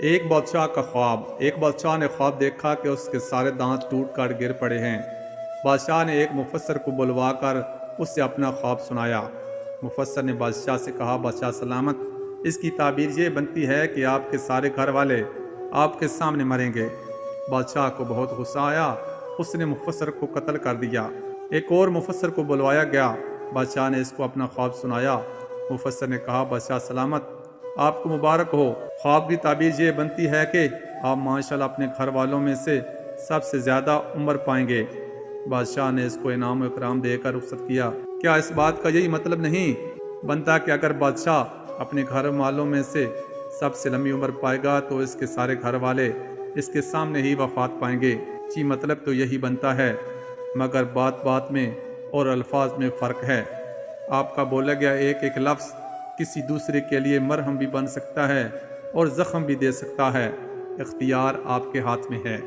ایک بادشاہ کا خواب۔ ایک بادشاہ نے خواب دیکھا کہ اس کے سارے دانت ٹوٹ کر گر پڑے ہیں۔ بادشاہ نے ایک مفسر کو بلوا کر اسے اپنا خواب سنایا۔ مفسر نے بادشاہ سے کہا، بادشاہ سلامت، اس کی تعبیر یہ بنتی ہے کہ آپ کے سارے گھر والے آپ کے سامنے مریں گے۔ بادشاہ کو بہت غصہ آیا، اس نے مفسر کو قتل کر دیا۔ ایک اور مفسر کو بلوایا گیا، بادشاہ نے اس کو اپنا خواب سنایا۔ مفسر نے کہا، بادشاہ سلامت، آپ کو مبارک ہو، خواب کی تعبیر یہ بنتی ہے کہ آپ ماشاءاللہ اپنے گھر والوں میں سے سب سے زیادہ عمر پائیں گے۔ بادشاہ نے اس کو انعام و اکرام دے کر رخصت کیا۔ کیا اس بات کا یہی مطلب نہیں بنتا کہ اگر بادشاہ اپنے گھر والوں میں سے سب سے لمبی عمر پائے گا تو اس کے سارے گھر والے اس کے سامنے ہی وفات پائیں گے؟ جی مطلب تو یہی بنتا ہے، مگر بات بات میں اور الفاظ میں فرق ہے۔ آپ کا بولا گیا ایک ایک لفظ کسی دوسرے کے لیے مرہم بھی بن سکتا ہے اور زخم بھی دے سکتا ہے۔ اختیار آپ کے ہاتھ میں ہے۔